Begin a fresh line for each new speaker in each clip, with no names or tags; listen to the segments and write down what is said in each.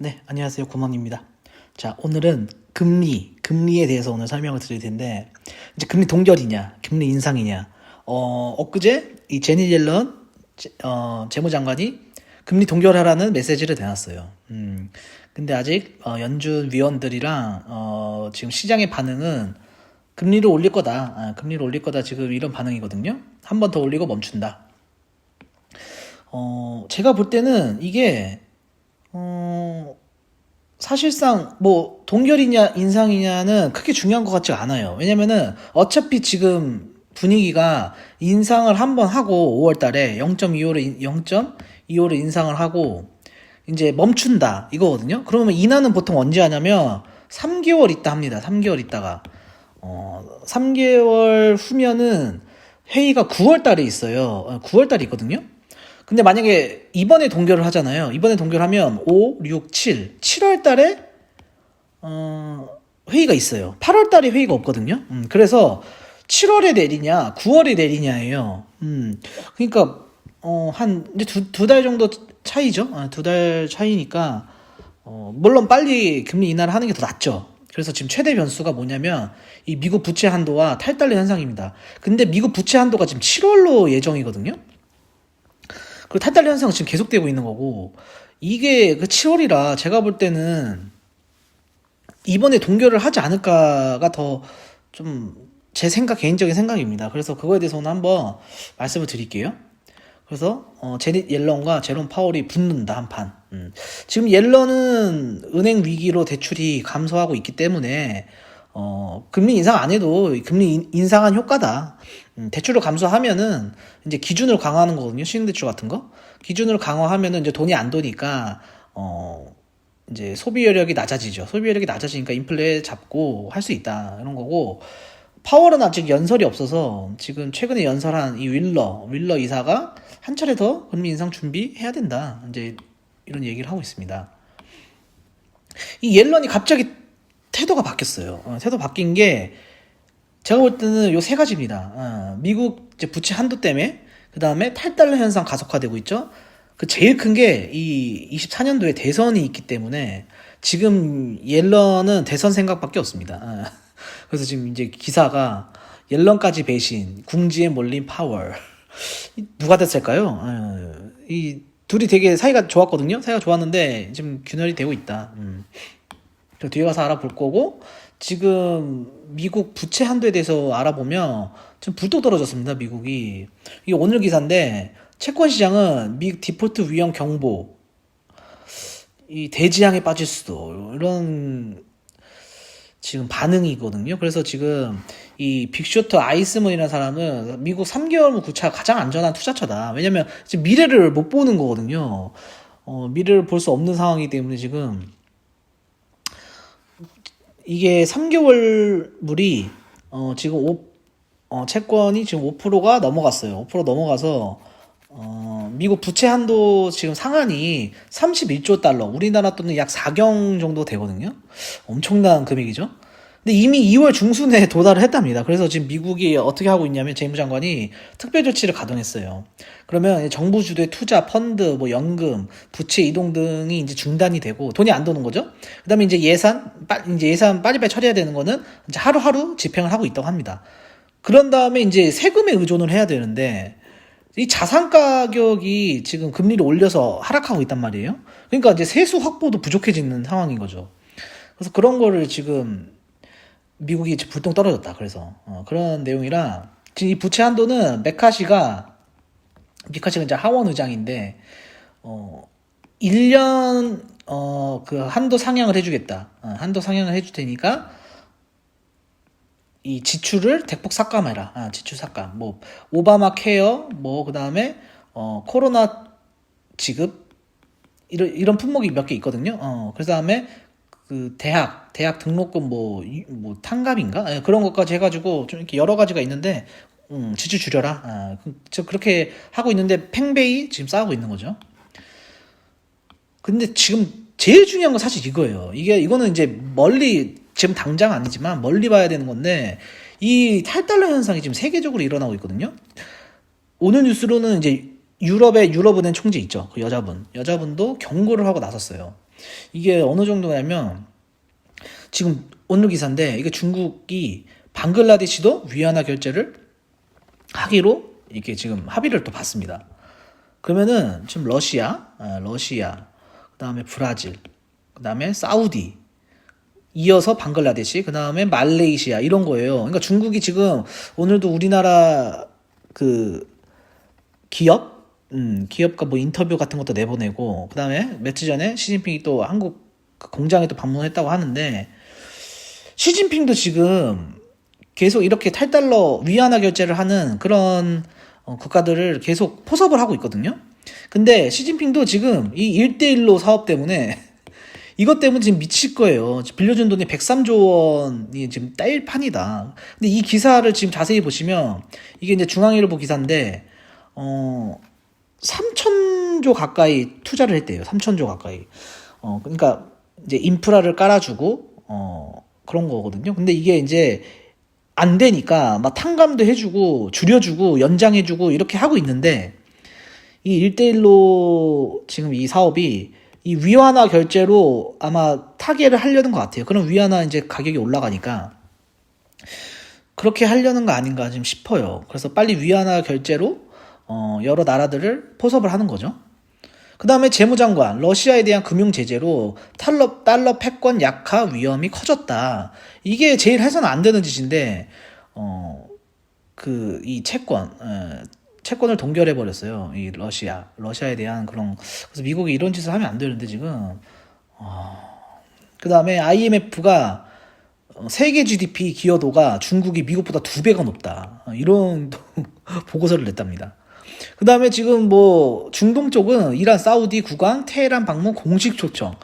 네, 안녕하세요. 구먼입니다. 자, 오늘은 금리에 대해서 오늘 설명을 드릴 텐데, 이제 금리 동결이냐, 금리 인상이냐. 엊그제 이 제니 옐런 재무장관이 금리 동결하라는 메시지를 내놨어요. 근데 아직 연준 위원들이랑 지금 시장의 반응은 금리를 올릴 거다. 금리를 올릴 거다. 지금 이런 반응이거든요. 한 번 더 올리고 멈춘다. 제가 볼 때는 이게 사실상 뭐 동결이냐 인상이냐는 크게 중요한 것 같지 않아요. 왜냐면은 어차피 지금 분위기가 인상을 한번 하고 5월 달에 0.25를 인상을 하고 이제 멈춘다 이거거든요. 그러면 인하는 보통 언제 하냐면 3개월 있다 합니다. 3개월 있다가 3개월 후면은 회의가 9월 달에 있어요. 9월 달에 있거든요. 근데 만약에 이번에 동결을 하잖아요. 이번에 동결하면 5, 6, 7월 달에 회의가 있어요. 8월 달에 회의가 없거든요. 그래서 7월에 내리냐, 9월에 내리냐예요. 그러니까 한 이제 두 달 정도 차이죠. 두 달 차이니까 물론 빨리 금리 인하를 하는 게 더 낫죠. 그래서 지금 최대 변수가 뭐냐면 이 미국 부채 한도와 탈달러 현상입니다. 근데 미국 부채 한도가 지금 7월로 예정이거든요. 그리고 탈달러 현상은 지금 계속되고 있는 거고, 이게 그 7월이라 제가 볼 때는 이번에 동결을 하지 않을까가 더 좀 제 개인적인 생각입니다. 그래서 그거에 대해서 오늘 한번 말씀을 드릴게요. 그래서 제닛 옐런과 제롬 파월이 붙는다 한판. 지금 옐런은 은행 위기로 대출이 감소하고 있기 때문에 금리 인상 안 해도 금리 인상한 효과다. 대출을 감소하면은 이제 기준을 강화하는 거거든요. 신용대출 같은 거. 기준을 강화하면은 이제 돈이 안 도니까 이제 소비여력이 낮아지죠. 소비여력이 낮아지니까 인플레 잡고 할 수 있다. 이런 거고. 파월은 아직 연설이 없어서 지금 최근에 연설한 이 윌러 이사가 한 차례 더 금리 인상 준비해야 된다. 이제 이런 얘기를 하고 있습니다. 이 옐런이 갑자기 태도가 바뀌었어요. 태도 바뀐 게 제가 볼 때는 요 세 가지입니다. 미국 이제 부채 한도 때문에, 그 다음에 탈달러 현상 가속화되고 있죠. 그 제일 큰 게 이 24년도에 대선이 있기 때문에 지금 옐런은 대선 생각밖에 없습니다. 그래서 지금 이제 기사가 옐런까지 배신, 궁지에 몰린 파월. 누가 됐을까요? 이 둘이 되게 사이가 좋았거든요. 사이가 좋았는데 지금 균열이 되고 있다. 뒤에 가서 알아볼 거고, 지금 미국 부채 한도에 대해서 알아보면 지금 불똥 떨어졌습니다. 미국이. 이게 오늘 기사인데 채권 시장은 미 디폴트 위험 경보, 이 대지양에 빠질 수도, 이런 지금 반응이거든요. 그래서 지금 이 빅쇼트 아이스먼이라는 사람은 미국 3개월물 국채가 가장 안전한 투자처다. 왜냐면 지금 미래를 못 보는 거거든요. 미래를 볼 수 없는 상황이기 때문에 지금 이게 3개월 물이 지금 채권이 지금 5%가 넘어갔어요. 5% 넘어가서 미국 부채 한도 지금 상한이 31조 달러, 우리나라 돈은 약 4경 정도 되거든요. 엄청난 금액이죠. 근데 이미 2월 중순에 도달을 했답니다. 그래서 지금 미국이 어떻게 하고 있냐면 재무장관이 특별 조치를 가동했어요. 그러면 정부 주도의 투자, 펀드, 뭐 연금, 부채 이동 등이 이제 중단이 되고 돈이 안 도는 거죠. 그다음에 이제 예산 빨리빨리 처리해야 되는 거는 이제 하루하루 집행을 하고 있다고 합니다. 그런 다음에 이제 세금에 의존을 해야 되는데 이 자산 가격이 지금 금리를 올려서 하락하고 있단 말이에요. 그러니까 이제 세수 확보도 부족해지는 상황인 거죠. 그래서 그런 거를 지금 미국이 불똥 떨어졌다. 그래서 그런 내용이라 지금 이 부채 한도는 미카시가 이제 하원 의장인데 1년 그 한도 상향을 해주겠다. 한도 상향을 해줄 테니까 이 지출을 대폭 삭감해라. 지출 삭감. 뭐 오바마 케어, 뭐 그다음에 코로나 지급 이런 품목이 몇 개 있거든요. 그 다음에 그 대학 등록금 뭐 탕감인가? 그런 것까지 해가지고 좀 이렇게 여러 가지가 있는데 지출 줄여라. 그렇게 하고 있는데 팽배히 지금 싸우고 있는 거죠. 근데 지금 제일 중요한 건 사실 이거예요. 이거는 이제 멀리 지금 당장 아니지만 멀리 봐야 되는 건데 이 탈달러 현상이 지금 세계적으로 일어나고 있거든요. 오늘 뉴스로는 이제 유럽의 유럽은행 총재 있죠. 그 여자분도 경고를 하고 나섰어요. 이게 어느 정도냐면 지금 오늘 기사인데 이게 중국이 방글라데시도 위안화 결제를 하기로 이게 지금 합의를 또 봤습니다. 그러면은 지금 러시아, 그다음에 브라질, 그다음에 사우디, 이어서 방글라데시, 그다음에 말레이시아 이런 거예요. 그러니까 중국이 지금 오늘도 우리나라 그 기업가 뭐 인터뷰 같은 것도 내보내고, 그다음에 며칠 전에 시진핑이 또 한국 그 공장에 또 방문했다고 하는데, 시진핑도 지금 계속 이렇게 탈달러 위안화 결제를 하는 그런 국가들을 계속 포섭을 하고 있거든요. 근데 시진핑도 지금 이 1대1로 사업 때문에 이것 때문에 지금 미칠 거예요. 빌려준 돈이 103조 원이 지금 따일 판이다. 근데 이 기사를 지금 자세히 보시면 이게 이제 중앙일보 기사인데 3천조 가까이 투자를 했대요. 3천조 가까이. 그러니까 이제 인프라를 깔아주고 그런 거거든요. 근데 이게 이제 안 되니까 막 탕감도 해주고 줄여주고 연장해주고 이렇게 하고 있는데, 이 1대1로 지금 이 사업이 이 위안화 결제로 아마 타개를 하려는 것 같아요. 그럼 위안화 이제 가격이 올라가니까 그렇게 하려는 거 아닌가 지금 싶어요. 그래서 빨리 위안화 결제로 여러 나라들을 포섭을 하는 거죠. 그 다음에 재무장관, 러시아에 대한 금융 제재로 달러 패권 약화 위험이 커졌다. 이게 제일 해서는 안 되는 짓인데, 이 채권을 동결해 버렸어요. 이 러시아에 대한 그런. 그래서 미국이 이런 짓을 하면 안 되는데 지금. 그 다음에 IMF가 세계 GDP 기여도가 중국이 미국보다 2배가 높다. 이런 보고서를 냈답니다. 그 다음에 지금 뭐 중동 쪽은 이란, 사우디, 구강, 테헤란 방문 공식 초청.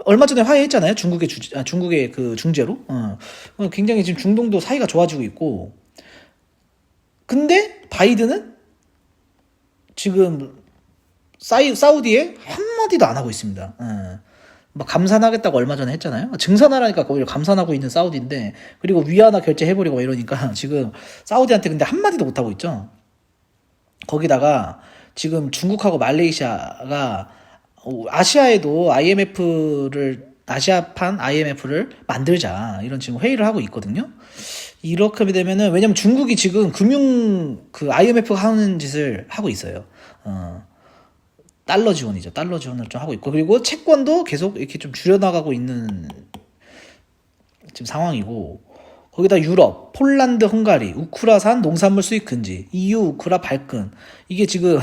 얼마 전에 화해했잖아요. 중국의 그 중재로. 굉장히 지금 중동도 사이가 좋아지고 있고. 근데 바이든은 지금 사우디에 한마디도 안 하고 있습니다. 막 감산하겠다고 얼마 전에 했잖아요. 증산하라니까 오히려 감산하고 있는 사우디인데, 그리고 위안화 결제해버리고 이러니까 지금 사우디한테 근데 한마디도 못 하고 있죠. 거기다가 지금 중국하고 말레이시아가 아시아에도 아시아판 IMF를 만들자 이런 지금 회의를 하고 있거든요. 이렇게 되면은, 왜냐면 중국이 지금 IMF가 하는 짓을 하고 있어요. 달러 지원이죠. 달러 지원을 좀 하고 있고, 그리고 채권도 계속 이렇게 좀 줄여나가고 있는 지금 상황이고, 거기다 유럽, 폴란드, 헝가리, 우크라산 농산물 수입 금지, EU 우크라 발끈. 이게 지금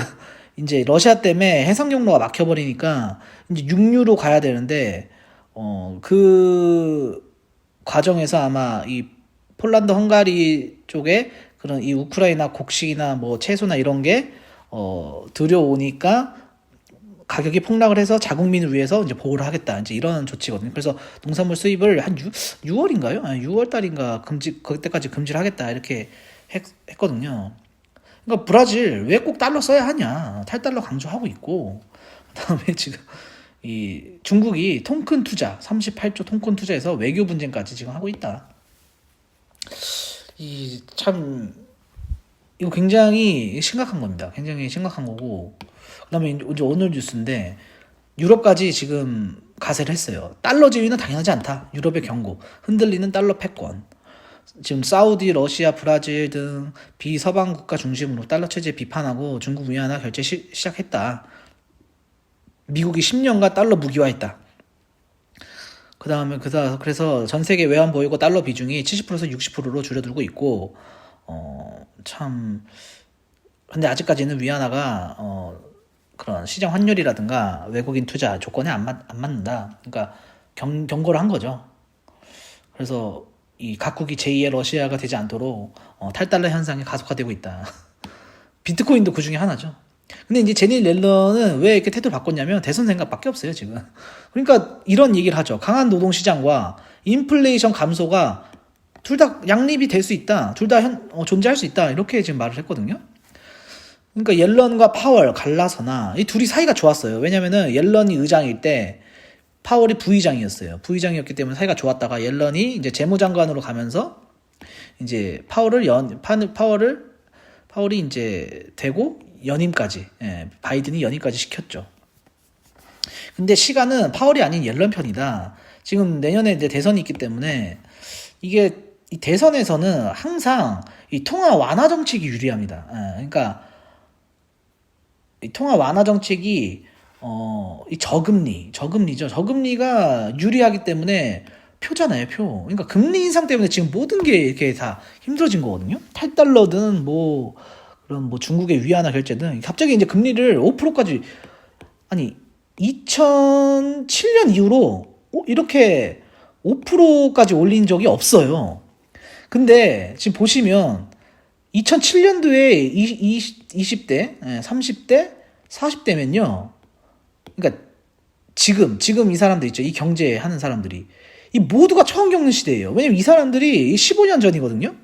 이제 러시아 때문에 해상 경로가 막혀버리니까 이제 육류로 가야 되는데, 그 과정에서 아마 이 폴란드, 헝가리 쪽에 그런 이 우크라이나 곡식이나 뭐 채소나 이런 게 들여오니까 가격이 폭락을 해서 자국민을 위해서 이제 보호를 하겠다. 이제 이런 조치거든요. 그래서 농산물 수입을 한 6월인가요? 6월 달인가 그때까지 금지를 하겠다. 이렇게 했거든요. 그러니까 브라질 왜 꼭 달러 써야 하냐. 탈달러 강조하고 있고. 그다음에 지금 이 중국이 통큰 투자, 38조 통큰 투자해서 외교 분쟁까지 지금 하고 있다. 이거 굉장히 심각한 겁니다. 굉장히 심각한 거고. 그다음에 이제 오늘 뉴스인데, 유럽까지 지금 가세를 했어요. 달러 지위는 당연하지 않다. 유럽의 경고. 흔들리는 달러 패권. 지금 사우디, 러시아, 브라질 등 비서방 국가 중심으로 달러 체제 비판하고 중국 위안화 결제 시작했다. 미국이 10년간 달러 무기화했다. 그래서 전 세계 외환 보유고 달러 비중이 70%에서 60%로 줄어들고 있고, 근데 아직까지는 위안화가 그런 시장 환율이라든가 외국인 투자 조건에 안 맞는다. 그러니까 경고를 한 거죠. 그래서 이 각국이 제2의 러시아가 되지 않도록 탈달러 현상이 가속화되고 있다. 비트코인도 그 중에 하나죠. 근데 이제 제니 옐런은 왜 이렇게 태도를 바꿨냐면 대선 생각밖에 없어요, 지금. 그러니까 이런 얘기를 하죠. 강한 노동시장과 인플레이션 감소가 둘 다 양립이 될 수 있다. 둘 다 존재할 수 있다. 이렇게 지금 말을 했거든요. 그러니까 옐런과 파월 갈라서나 이 둘이 사이가 좋았어요. 왜냐면은 옐런이 의장일 때 파월이 부의장이었어요. 부의장이었기 때문에 사이가 좋았다가 옐런이 이제 재무장관으로 가면서 이제 파월이 이제 되고 바이든이 연임까지 시켰죠. 근데 시간은 파월이 아닌 옐런 편이다. 지금 내년에 이제 대선이 있기 때문에 이게 이 대선에서는 항상 이 통화 완화 정책이 유리합니다. 그러니까 이 통화 완화 정책이 이 저금리죠. 저금리가 유리하기 때문에 표잖아요, 표. 그러니까 금리 인상 때문에 지금 모든 게 이렇게 다 힘들어진 거거든요. 8달러든 뭐 그런 뭐 중국의 위안화 결제든 갑자기 이제 금리를 5%까지 아니 2007년 이후로 이렇게 5%까지 올린 적이 없어요. 근데 지금 보시면 2007년도에 20대, 30대, 40대면요. 그러니까 지금 이 사람들 있죠. 이 경제 하는 사람들이. 이 모두가 처음 겪는 시대예요. 왜냐면 이 사람들이 15년 전이거든요.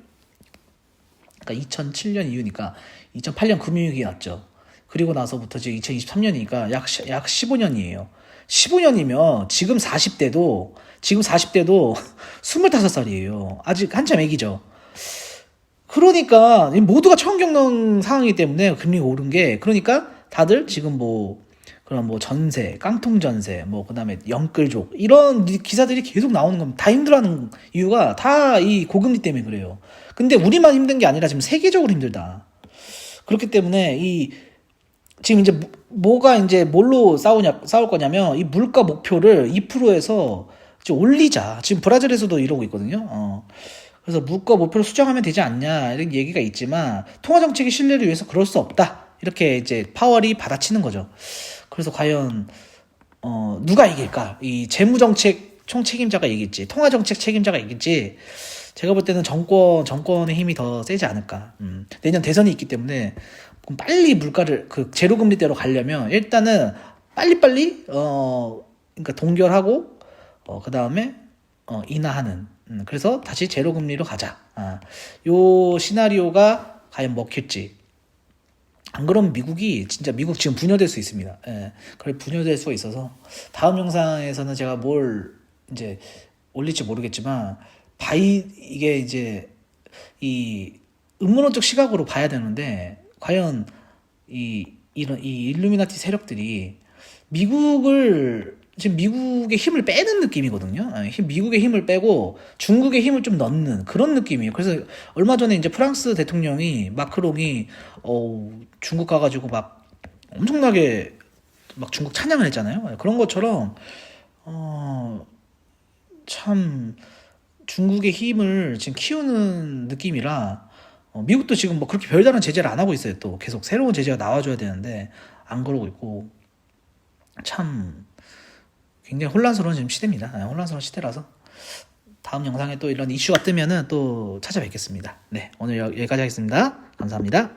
그러니까 2007년 이후니까 2008년 금융위기 났죠. 그리고 나서부터 지금 2023년이니까 약 15년이에요. 15년이면 지금 40대도 25살이에요. 아직 한참 애기죠. 그러니까 모두가 처음 겪는 상황이기 때문에 금리가 오른 게 그러니까 다들 지금 뭐 그런 뭐 전세, 깡통 전세, 뭐 그다음에 영끌족 이런 기사들이 계속 나오는 겁니다. 다 힘들어하는 이유가 다 이 고금리 때문에 그래요. 근데 우리만 힘든 게 아니라 지금 세계적으로 힘들다. 그렇기 때문에 이 지금 이제 뭐가 이제 뭘로 싸울 거냐면 이 물가 목표를 2%에서 올리자. 지금 브라질에서도 이러고 있거든요. 그래서 물가 목표를 수정하면 되지 않냐 이런 얘기가 있지만 통화 정책의 신뢰를 위해서 그럴 수 없다. 이렇게 이제 파월이 받아치는 거죠. 그래서 과연 누가 이길까? 이 재무정책 총책임자가 이길지, 통화정책 책임자가 이길지. 제가 볼 때는 정권의 힘이 더 세지 않을까. 내년 대선이 있기 때문에 빨리 물가를 그 제로금리대로 가려면 일단은 빨리빨리 그러니까 동결하고 그 다음에 인하하는. 그래서 다시 제로금리로 가자. 요 시나리오가 과연 먹힐지. 안 그러면 미국 지금 분열될 수 있습니다. 예, 그래 분열될 수가 있어서 다음 영상에서는 제가 뭘 이제 올릴지 모르겠지만 이게 이제 이 음모론적 시각으로 봐야 되는데 과연 이런 일루미나티 세력들이 지금 미국의 힘을 빼는 느낌이거든요. 미국의 힘을 빼고 중국의 힘을 좀 넣는 그런 느낌이에요. 그래서 얼마 전에 이제 프랑스 대통령이 마크롱이 중국 가가지고 막 엄청나게 막 중국 찬양을 했잖아요. 그런 것처럼 참 중국의 힘을 지금 키우는 느낌이라 미국도 지금 뭐 그렇게 별다른 제재를 안 하고 있어요. 또 계속 새로운 제재가 나와줘야 되는데 안 그러고 있고 참 굉장히 혼란스러운 지금 시대입니다. 혼란스러운 시대라서 다음 영상에 또 이런 이슈가 뜨면은 또 찾아뵙겠습니다. 네, 오늘 여기까지 하겠습니다. 감사합니다.